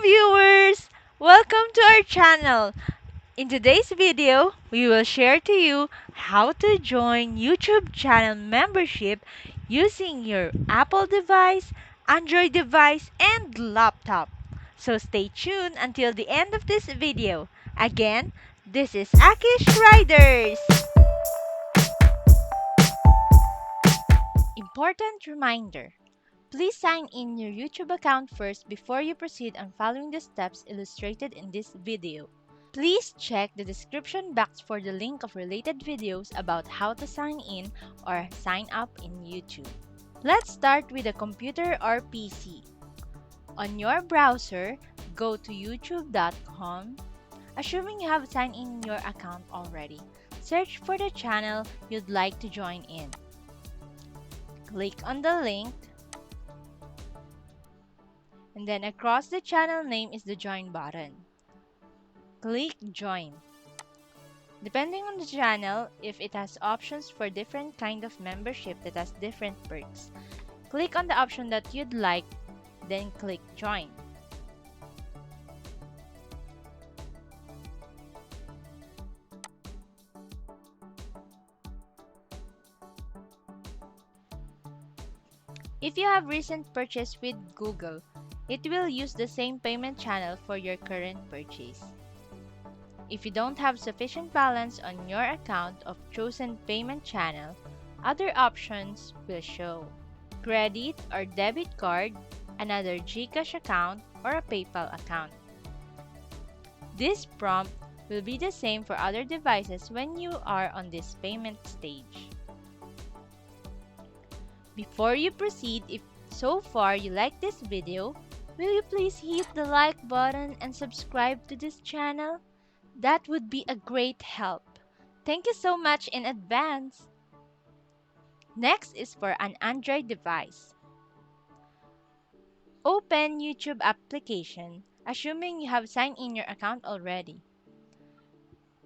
viewers! Welcome to our channel. In today's video, we will share to you how to join YouTube channel membership using your Apple device, Android device, and laptop. So stay tuned until the end of this video. Again, this is Akish Riders. Important reminder. Please sign in your YouTube account first before you proceed on following the steps illustrated in this video. Please check the description box for the link of related videos about how to sign in or sign up in YouTube. Let's start with a computer or PC. On your browser, go to youtube.com. Assuming you have signed in your account already, search for the channel you'd like to join in. Click on the link, and then across the channel name is the join button. Click join. Depending on the channel, if it has options for different kind of membership that has different perks, click on the option that you'd like, then click join. If you have recent purchase with Google, it will use the same payment channel for your current purchase. If you don't have sufficient balance on your account of chosen payment channel, other options will show: credit or debit card, another GCash account, or a PayPal account. This prompt will be the same for other devices when you are on this payment stage. Before you proceed, if so far you like this video, will you please hit the like button and subscribe to this channel? That would be a great help. Thank you so much in advance. Next is for an Android device. Open YouTube application, assuming you have signed in your account already.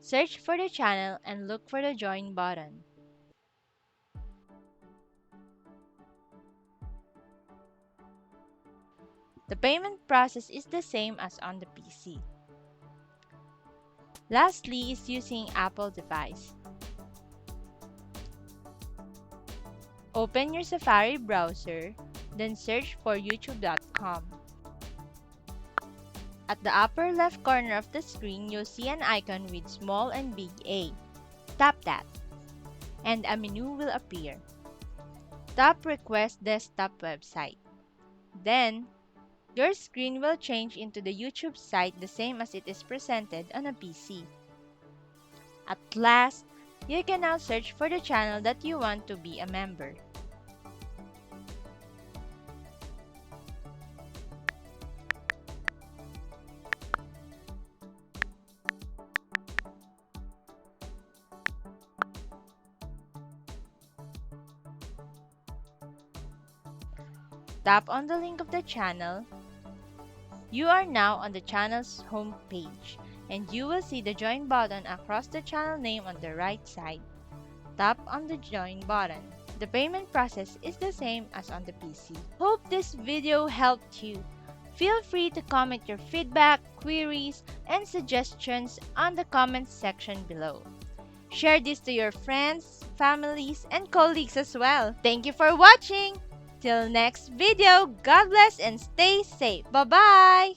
Search for the channel and look for the join button. The payment process is the same as on the PC. Lastly is using Apple device. Open your Safari browser, then search for youtube.com. At the upper left corner of the screen, you'll see an icon with small and big A. Tap that, and a menu will appear. Tap Request Desktop Website. Then, your screen will change into the YouTube site the same as it is presented on a PC. At last, you can now search for the channel that you want to be a member. Tap on the link of the channel. You are now on the channel's home page, and you will see the join button across the channel name on the right side. Tap on the join button. The payment process is the same as on the PC. Hope this video helped you. Feel free to comment your feedback, queries, and suggestions on the comments section below. Share this to your friends, families, and colleagues as well. Thank you for watching! Till next video, God bless and stay safe. Bye-bye!